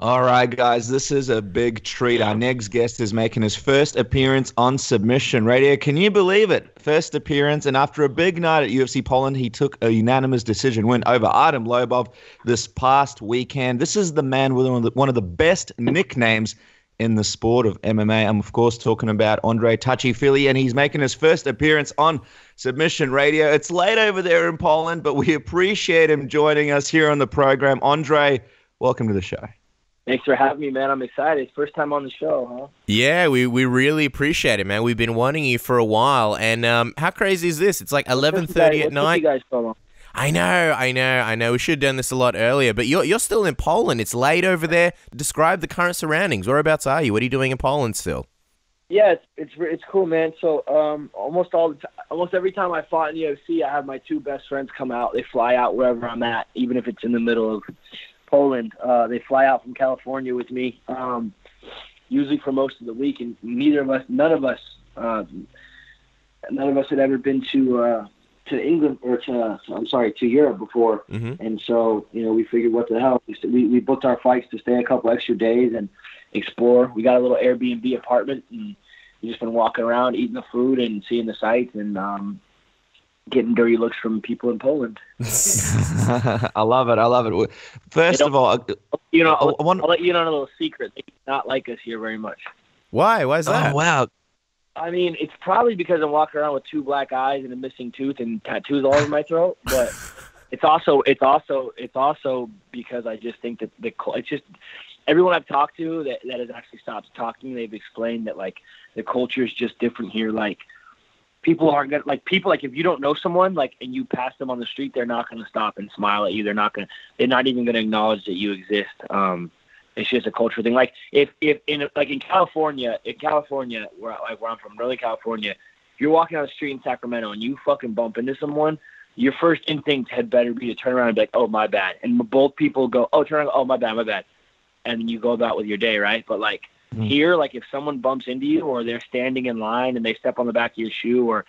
All right, guys, this is a big treat. Our next guest is making his first appearance on Submission Radio. Can you believe it? First appearance, and after a big night at UFC Poland, he took a unanimous decision win over Artem Lobov this past weekend. This is the man with one of the best nicknames in the sport of MMA. I'm, of course, talking about Andre Fili, and he's making his first appearance on Submission Radio. It's late over there in Poland, but we appreciate him joining us here on the program. Andre, welcome to the show. Thanks for having me, man. I'm excited. First time on the show, huh? Yeah, we really appreciate it, man. We've been wanting you for a while, and how crazy is this? It's like 11:30 at night. You guys so long? I know. We should have done this a lot earlier, but you're still in Poland. It's late over there. Describe the current surroundings. Whereabouts are you? What are you doing in Poland still? Yeah, it's cool, man. So almost every time I fought in the UFC, I have my two best friends come out. They fly out wherever I'm at, even if it's in the middle of Poland. They fly out from California with me, usually for most of the week, and none of us had ever been to England or to Europe before. Mm-hmm. And so, we figured, what the hell? We booked our flights to stay a couple extra days and explore. We got a little Airbnb apartment, and we've just been walking around, eating the food and seeing the sights, and getting dirty looks from people in Poland. I love it. First of all, I'll let you know a little secret. They do not like us here very much. Why? Why is that? Oh, wow. I mean, it's probably because I'm walking around with two black eyes and a missing tooth and tattoos all over my throat. But it's also because I just think that it's just everyone I've talked to that has actually stopped talking. They've explained that like the culture is just different here. Like, people aren't gonna like if you don't know someone and you pass them on the street, they're not gonna stop and smile at you. They're not even gonna acknowledge that you exist. It's just a cultural thing. Like if in California, where I'm from, Northern California, if you're walking down the street in Sacramento and you fucking bump into someone, your first instinct had better be to turn around and be like, oh, my bad. And both people go, oh, turn around, oh, my bad. And then you go about with your day, right? But here, if someone bumps into you or they're standing in line and they step on the back of your shoe, or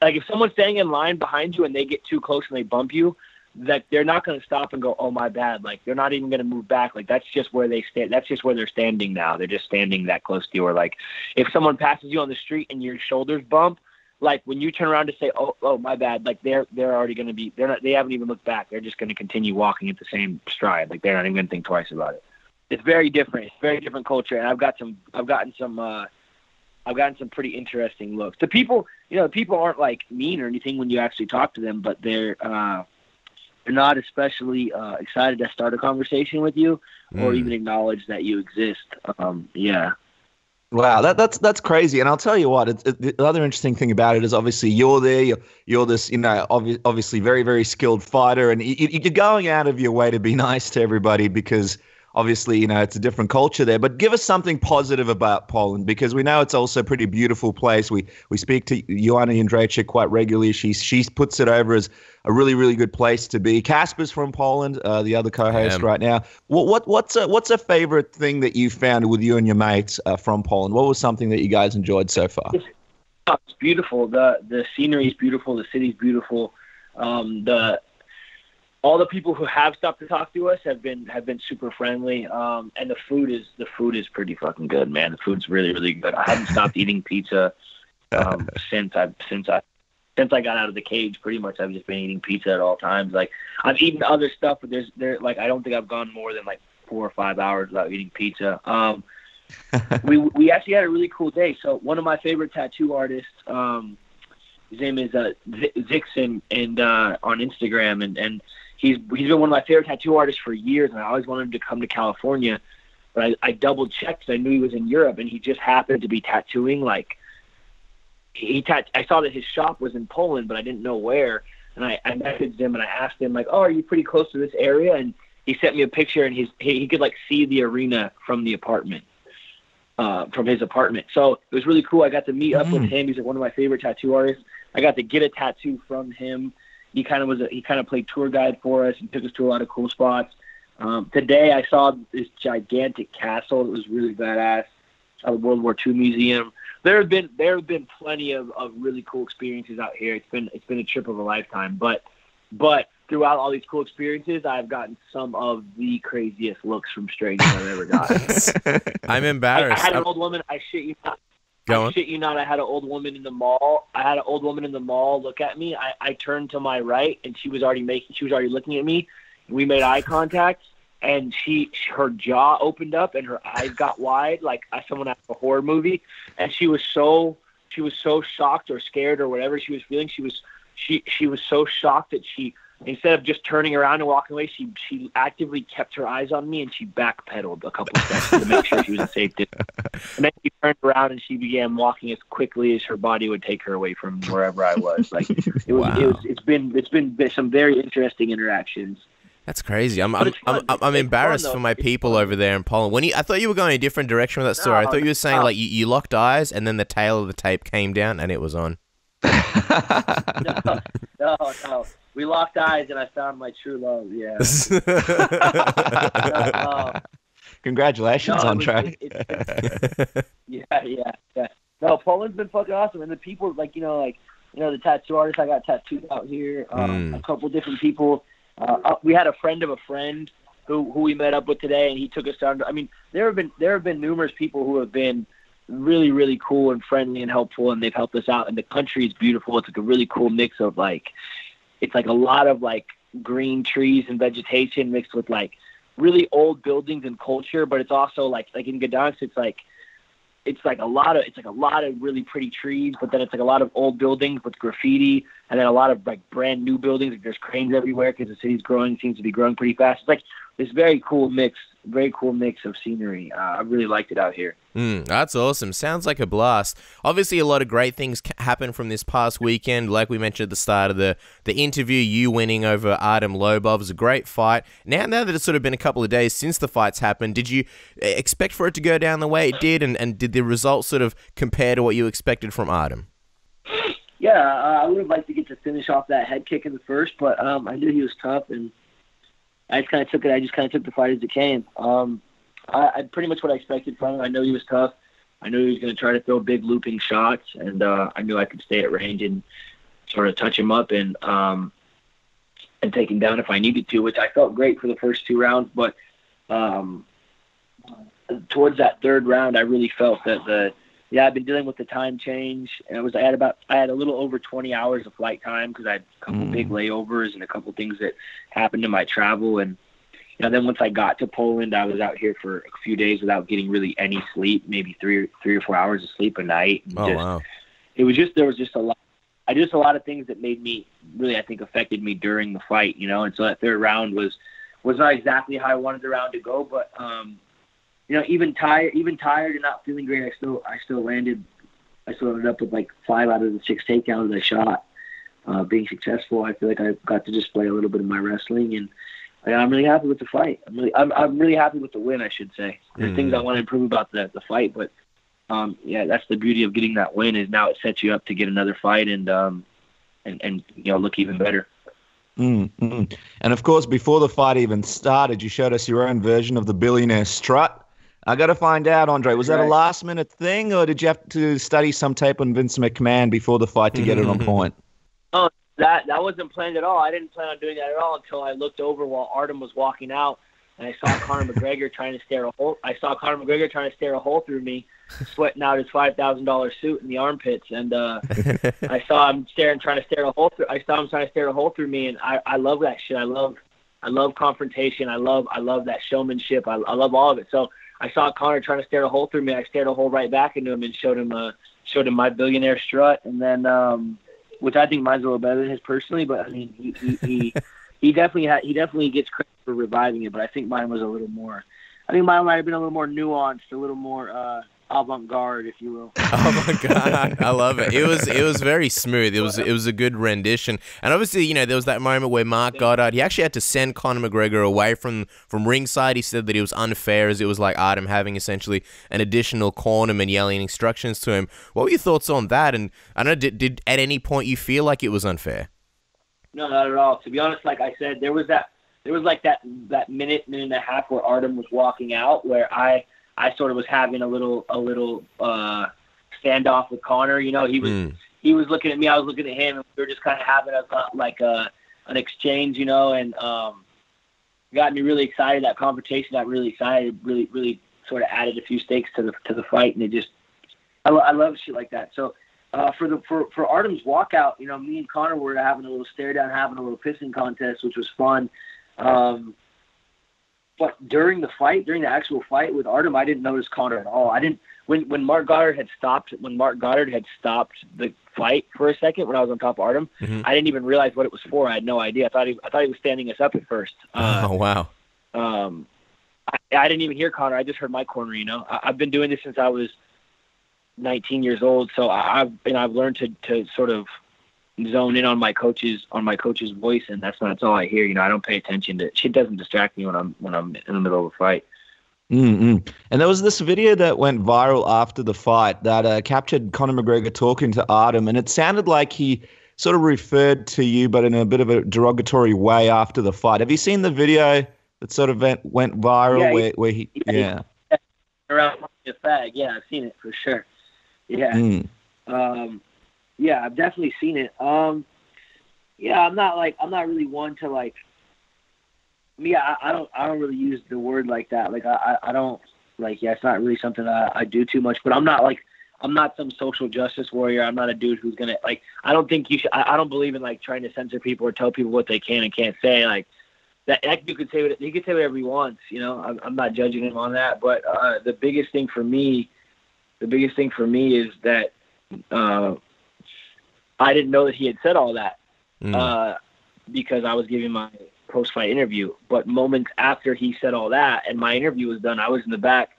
if someone's standing in line behind you and they get too close and they bump you, that they're not going to stop and go, oh, my bad. They're not even going to move back. That's just where they stand. That's just where they're standing now. They're just standing that close to you. Or if someone passes you on the street and your shoulders bump, when you turn around to say, oh, my bad, they're already going to be, they haven't even looked back. They're just going to continue walking at the same stride. They're not even going to think twice about it. It's very different. It's a very different culture, and I've gotten some pretty interesting looks. The people aren't mean or anything when you actually talk to them, but they're not especially excited to start a conversation with you or even acknowledge that you exist. Yeah. Wow, that's crazy. And I'll tell you what, the other interesting thing about it is obviously you're there, you're this, obviously very, very skilled fighter, and you're going out of your way to be nice to everybody because obviously, it's a different culture there. But give us something positive about Poland, because we know it's also a pretty beautiful place. We speak to Joanna Jędrzejczyk quite regularly. She puts it over as a really, really good place to be. Casper's from Poland, the other co-host right now. What's a favorite thing that you found with you and your mates from Poland? What was something that you guys enjoyed so far? It's beautiful. The scenery is beautiful. The city's beautiful. All the people who have stopped to talk to us have been super friendly, and the food is pretty fucking good, man. The food's really, really good. I haven't stopped eating pizza since I got out of the cage. Pretty much, I've just been eating pizza at all times. I've eaten other stuff, but I don't think I've gone more than 4 or 5 hours without eating pizza. We actually had a really cool day. So one of my favorite tattoo artists, his name is Zixon, and on Instagram, and he's been one of my favorite tattoo artists for years, and I always wanted him to come to California, but I double checked because I knew he was in Europe, and he just happened to be tattooing. I saw that his shop was in Poland, but I didn't know where, and I messaged him and I asked him oh, are you pretty close to this area? And he sent me a picture, and he could see the arena from the apartment. From his apartment. So it was really cool. I got to meet up with him. He's one of my favorite tattoo artists. I got to get a tattoo from him. He kind of played tour guide for us and took us to a lot of cool spots. Today I saw this gigantic castle that was really badass. The World War II Museum. There have been plenty of really cool experiences out here. It's been a trip of a lifetime. But throughout all these cool experiences, I've gotten some of the craziest looks from strangers I've ever gotten. I'm embarrassed. I had an old woman. I shit you not. Shit you not. I had an old woman in the mall. Look at me. I turned to my right, and she was already looking at me. We made eye contact, and her jaw opened up and her eyes got wide, like someone out of a horror movie. And she was so shocked or scared or whatever she was feeling. She was so shocked that she, instead of just turning around and walking away, she actively kept her eyes on me, and she backpedaled a couple of steps to make sure she was a safe distance. And then she turned around and she began walking as quickly as her body would take her away from wherever I was. Like it's been some very interesting interactions. That's crazy. I'm embarrassed for my people over there in Poland. I thought you were going a different direction with that story. I thought you were saying like you locked eyes and then the tail of the tape came down and it was on. No. We locked eyes and I found my true love. Yeah. Congratulations, Andre. Yeah. No, Poland's been fucking awesome, and the people, the tattoo artist I got tattooed out here. A couple different people. We had a friend of a friend who we met up with today, and he took us down. I mean, there have been numerous people who have been really, really cool and friendly and helpful, and they've helped us out. And the country is beautiful. It's like a really cool mix of it's like a lot of green trees and vegetation mixed with really old buildings and culture. But it's also like in Gdansk, it's like a lot of really pretty trees, but then it's like a lot of old buildings with graffiti, and then a lot of brand new buildings. There's cranes everywhere because the city's seems to be growing pretty fast. It's like this very cool mix of scenery. I really liked it out here. That's awesome. Sounds like a blast. Obviously, a lot of great things happened from this past weekend. Like we mentioned at the start of the interview, you winning over Artem Lobov was a great fight. Now that it's sort of been a couple of days since the fights happened, did you expect for it to go down the way it did? And did the results sort of compare to what you expected from Artem? Yeah, I would have liked to get to finish off that head kick in the first, but I knew he was tough, and I just kind of took the fight as it came. I pretty much what I expected from him. I know he was tough. I knew he was going to try to throw big looping shots, and I knew I could stay at range and sort of touch him up and take him down if I needed to, which I felt great for the first two rounds. But towards that third round, I really felt that I've been dealing with the time change. And I had a little over 20 hours of flight time because I had a couple big layovers and a couple things that happened in my travel. And then once I got to Poland, I was out here for a few days without getting really any sleep, maybe three or 4 hours of sleep a night. Wow. There was just a lot. I did a lot of things that made me really, I think, affected me during the fight. And so that third round was not exactly how I wanted the round to go, but even tired and not feeling great, I still ended up with 5 out of the 6 takedowns I shot. Being successful, I feel like I got to display a little bit of my wrestling, and I'm really happy with the fight. I'm really happy with the win, I should say. There's things I want to improve about the fight, but that's the beauty of getting that win is now it sets you up to get another fight and look even better. And of course, before the fight even started, you showed us your own version of the Billionaire Strut. I got to find out, Andre, was that a last-minute thing, or did you have to study some tape on Vince McMahon before the fight to get it on point? Oh, that wasn't planned at all. I didn't plan on doing that at all until I looked over while Artem was walking out, and I saw Conor McGregor trying to stare a hole through me, sweating out his $5,000 suit in the armpits, and I saw him trying to stare a hole through me, and I love that shit. I love confrontation. I love that showmanship. I love all of it. So I saw Conor trying to stare a hole through me. I stared a hole right back into him and showed him my Billionaire Strut, and then which I think mine's a little better than his personally, but I mean he definitely gets credit for reviving it, but I think mine was a little more. I think mine might have been a little more nuanced, a little more avant-garde, if you will. Oh my god, I love it. It was very smooth. It was a good rendition. And obviously, there was that moment where Mark Goddard, he actually had to send Conor McGregor away from ringside. He said that it was unfair, as it was like Artem having essentially an additional cornerman yelling instructions to him. What were your thoughts on that? And I don't know, did at any point you feel like it was unfair? No, not at all. To be honest, like I said, there was that minute and a half where Artem was walking out where I sort of was having a little standoff with Conor. He was looking at me, I was looking at him, and we were just kind of having a an exchange, you know, and got me really excited. That confrontation got really excited, really sort of added a few stakes to the fight, and it just I love shit like that. So for Artem's walkout, you know, me and Conor were having a little stare down, having a little pissing contest, which was fun. But during the actual fight with Artem, I didn't notice Conor at all. I didn't when Mark Goddard had stopped the fight for a second when I was on top of Artem. Mm-hmm. I didn't even realize what it was for. I had no idea. I thought he was standing us up at first. Oh wow. I didn't even hear Conor. I just heard my corner. You know, I've been doing this since I was 19 years old, so I've learned to sort of zone in on my coach's voice, and that's all I hear. You know, I don't pay attention to shit. Doesn't distract me when I'm in the middle of a fight. Mm-hmm. And there was this video that went viral after the fight that captured Conor McGregor talking to Artem, and it sounded like he sort of referred to you, but in a bit of a derogatory way after the fight. Have you seen the video that sort of went viral where he around a fag? Yeah, I've seen it for sure. Yeah. Yeah, I've definitely seen it. Yeah, I'm not really one to like. Yeah, I don't really use the word like that. Like I don't like. Yeah, it's not really something I do too much. But I'm not some social justice warrior. I'm not a dude who's gonna like. I don't think you should. I don't believe in like trying to censor people or tell people what they can and can't say. Like that you could say whatever he wants. You know, I'm not judging him on that. But the biggest thing for me is that I didn't know that he had said all that because I was giving my post-fight interview. But moments after he said all that and my interview was done, I was in the back,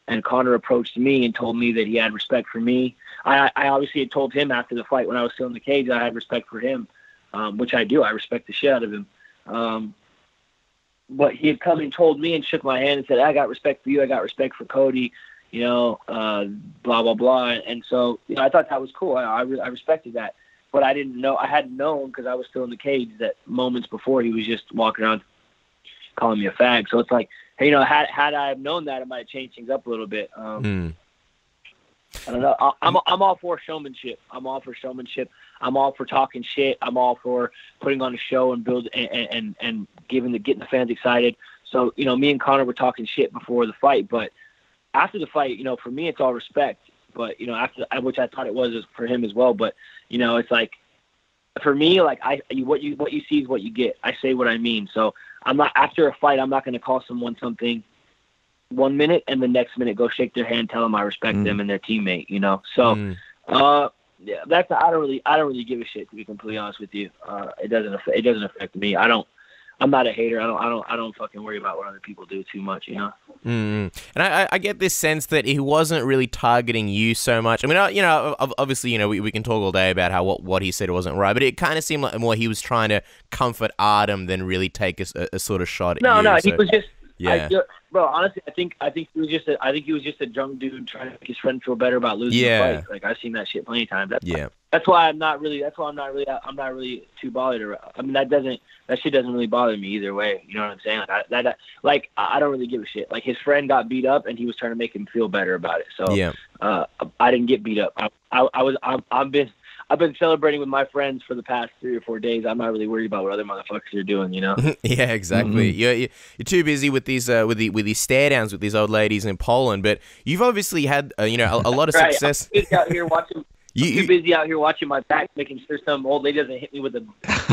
and Conor approached me and told me that he had respect for me. I obviously had told him after the fight when I was still in the cage that I had respect for him, which I do. I respect the shit out of him. But he had come and told me and shook my hand and said, I got respect for you. I got respect for Cody. You know, blah, blah, blah. And so, you know, I thought that was cool. I respected that. But I didn't know, I hadn't known because I was still in the cage that moments before he was just walking around calling me a fag. So it's like, hey, you know, had I have known that, it might have changed things up a little bit. I don't know. I'm all for showmanship. I'm all for showmanship. I'm all for talking shit. I'm all for putting on a show and build and getting the fans excited. So, you know, me and Conor were talking shit before the fight, but after the fight, you know, for me, it's all respect. But, you know, after which I thought it was for him as well. But, you know, it's like, for me, like what you see is what you get. I say what I mean. So I'm not, after a fight, I'm not going to call someone something 1 minute and the next minute go shake their hand, tell them I respect them and their teammate, you know? So, yeah, I don't really give a shit, to be completely honest with you. It doesn't affect me. I'm not a hater. I don't fucking worry about what other people do too much, you know? And I get this sense that he wasn't really targeting you so much. I mean, you know, obviously, you know, we can talk all day about how what he said wasn't right, but it kind of seemed like more he was trying to comfort Artem than really take a sort of shot at you. No, he was just, yeah. Bro, honestly, I think he was just a drunk dude trying to make his friend feel better about losing the fight. Like, I've seen that shit plenty of times. That's why I'm not really too bothered. I mean, that shit doesn't really bother me either way. You know what I'm saying? Like, I don't really give a shit. Like, his friend got beat up and he was trying to make him feel better about it. So I didn't get beat up. I've been celebrating with my friends for the past 3 or 4 days. I'm not really worried about what other motherfuckers are doing, you know? Yeah, exactly. You're too busy with these with these stare downs with these old ladies in Poland, but you've obviously had a lot of success. I'm busy out here watching. Too busy out here watching my back, making sure some old lady doesn't hit me with a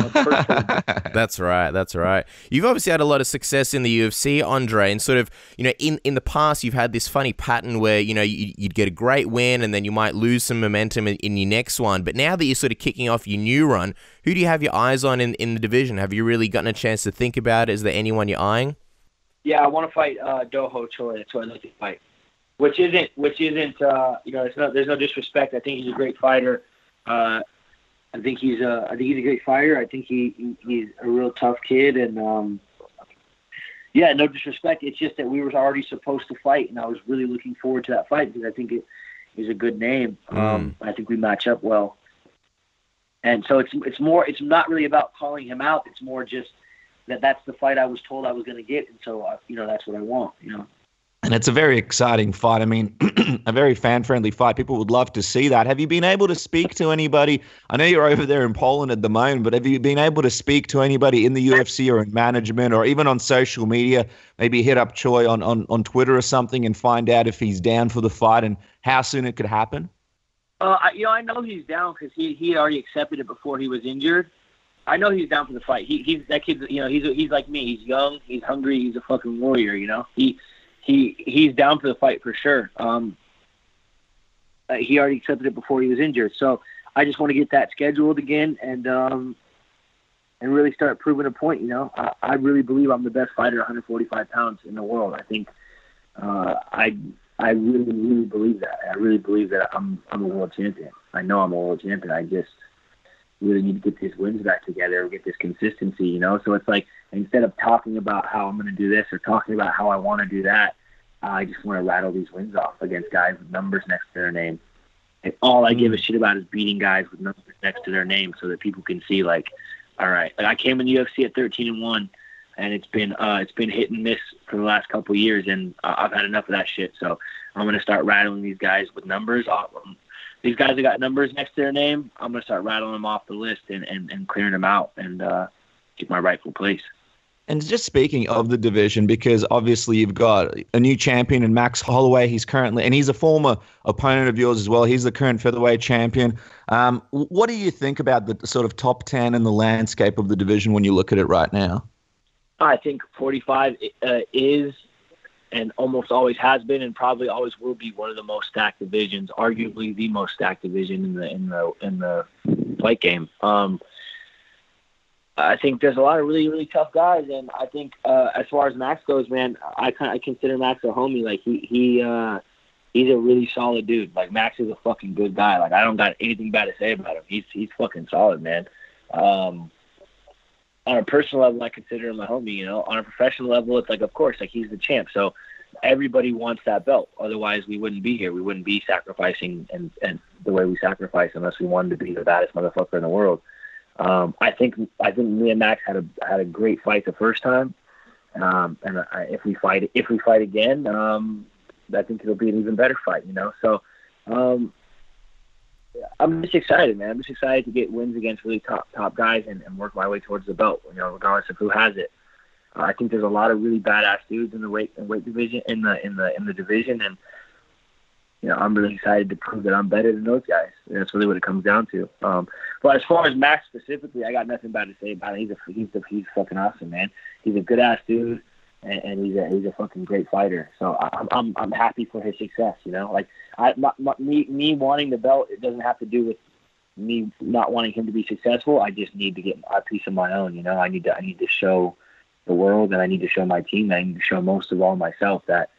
first. That's right. You've obviously had a lot of success in the UFC, Andre, and sort of, you know, in the past, you've had this funny pattern where, you know, you'd get a great win and then you might lose some momentum in your next one. But now that you're sort of kicking off your new run, who do you have your eyes on in the division? Have you really gotten a chance to think about it? Is there anyone you're eyeing? Yeah, I want to fight Doho Choi. That's who I'd like to fight. Which isn't you know, there's no disrespect. I think he's a great fighter. I think he's a great fighter. I think he's a real tough kid, and yeah, no disrespect. It's just that we were already supposed to fight, and I was really looking forward to that fight because I think he's a good name. I think we match up well, and so it's not really about calling him out. It's more just that's the fight I was told I was going to get, and so you know, that's what I want. You know. And it's a very exciting fight. I mean, a very fan-friendly fight. People would love to see that. Have you been able to speak to anybody? I know you're over there in Poland at the moment, but have you been able to speak to anybody in the UFC or in management or even on social media? Maybe hit up Choi on Twitter or something and find out if he's down for the fight and how soon it could happen? I know he's down because he already accepted it before he was injured. I know he's down for the fight. He's that kid. He's like me. He's young. He's hungry. He's a fucking warrior. He's down for the fight for sure. He already accepted it before he was injured. So I just want to get that scheduled again and really start proving a point. I really believe I'm the best fighter, 145 pounds in the world. I think I really, really believe that. I really believe that I'm a world champion. I know I'm a world champion. I just really need to get these wins back together, get this consistency, So it's like, instead of talking about how I'm going to do this or talking about how I want to do that, I just want to rattle these wins off against guys with numbers next to their name. And all I give a shit about is beating guys with numbers next to their name so that people can see, like, all right, I came in the UFC at 13-1, and it's been hit and miss for the last couple of years, and I've had enough of that shit. So I'm going to start rattling these guys with numbers off. These guys that got numbers next to their name, I'm going to start rattling them off the list and clearing them out and get my rightful place. And just speaking of the division, because obviously you've got a new champion in Max Holloway. He's a former opponent of yours as well. He's the current featherweight champion. What do you think about the sort of top 10 in the landscape of the division when you look at it right now? I think 45 is and almost always has been and probably always will be one of the most stacked divisions, arguably the most stacked division in the fight game. I think there's a lot of really, really tough guys, and I think as far as Max goes, man, I consider Max a homie. Like he's a really solid dude. Like Max is a fucking good guy. Like I don't got anything bad to say about him. He's fucking solid, man. On a personal level, I consider him a homie. On a professional level, it's like, of course, like he's the champ. So everybody wants that belt. Otherwise, we wouldn't be here. We wouldn't be sacrificing and the way we sacrifice unless we wanted to be the baddest motherfucker in the world. I think me and Max had a great fight the first time, and if we fight again, I think it'll be an even better fight. So I'm just excited, man. I'm just excited to get wins against really top guys and work my way towards the belt. Regardless of who has it. I think there's a lot of really badass dudes in the weight division in the division, and I'm really excited to prove that I'm better than those guys. And that's really what it comes down to. But as far as Max specifically, I got nothing bad to say about him. He's fucking awesome, man. He's a good ass dude, and he's a fucking great fighter. So I'm happy for his success. Like me wanting the belt, it doesn't have to do with me not wanting him to be successful. I just need to get a piece of my own. I need to show the world, and I need to show my team, and I need to show most of all myself that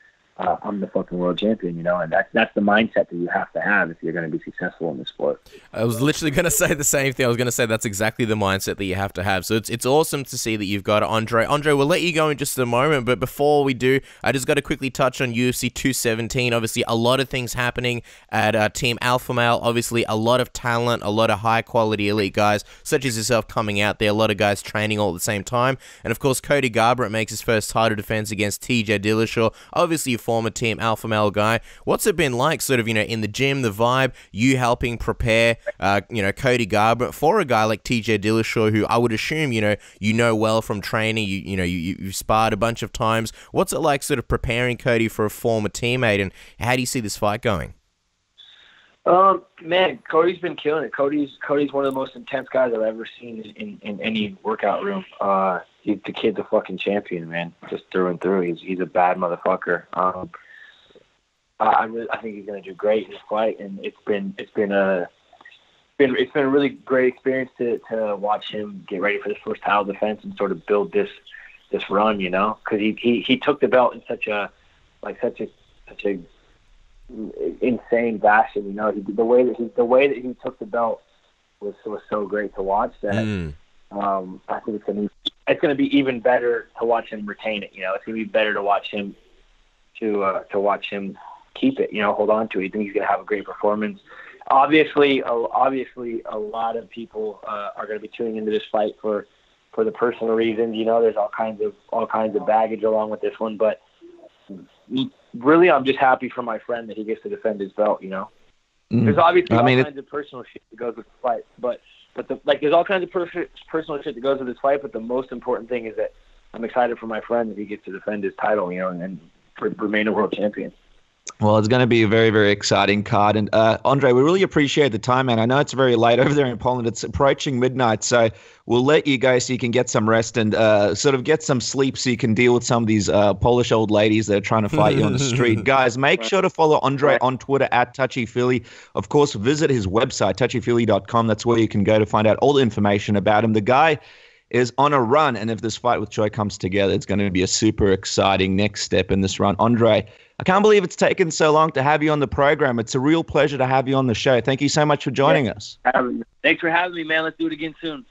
I'm the fucking world champion, and that's the mindset that you have to have if you're going to be successful in the sport. I was literally going to say the same thing. I was going to say that's exactly the mindset that you have to have. So it's awesome to see that you've got Andre. Andre, we'll let you go in just a moment, but before we do, I just got to quickly touch on UFC 217. Obviously, a lot of things happening at Team Alpha Male. Obviously, a lot of talent, a lot of high-quality elite guys, such as yourself, coming out there. A lot of guys training all at the same time. And, of course, Cody Garbrandt makes his first title defense against TJ Dillashaw. Obviously, former Team Alpha Male guy. What's it been like, sort of, in the gym, the vibe, you helping prepare, Cody Garbrandt for a guy like TJ Dillashaw, who I would assume, well from training, you've sparred a bunch of times. What's it like, sort of, preparing Cody for a former teammate, and how do you see this fight going? Man, Cody's been killing it. Cody's one of the most intense guys I've ever seen in any workout room. The kid's a fucking champion, man, just through and through. He's a bad motherfucker. I think he's gonna do great in this fight, and it's been a really great experience to watch him get ready for this first title defense and sort of build this run, because he took the belt in such a insane fashion, the way that he took the belt was so great to watch that I think it's gonna be even better to watch him retain it. It's gonna be better to watch him keep it, hold on to it. I think he's gonna have a great performance. Obviously, a lot of people are gonna be tuning into this fight for the personal reasons. There's all kinds of baggage along with this one, but really, I'm just happy for my friend that he gets to defend his belt. There's obviously all kinds of personal shit that goes with the fight, but there's all kinds of personal shit that goes with this fight. But the most important thing is that I'm excited for my friend that he gets to defend his title, and remain a world champion. Well, it's going to be a very, very exciting card. And Andre, we really appreciate the time, man. I know it's very late over there in Poland. It's approaching midnight, so we'll let you go so you can get some rest and sort of get some sleep so you can deal with some of these Polish old ladies that are trying to fight you on the street. Guys, make sure to follow Andre on Twitter at TouchyFili. Of course, visit his website, touchyfili.com. That's where you can go to find out all the information about him. The guy is on a run, and if this fight with Choi comes together, it's going to be a super exciting next step in this run. Andre, I can't believe it's taken so long to have you on the program. It's a real pleasure to have you on the show. Thank you so much for joining us. Thanks for having me, man. Let's do it again soon.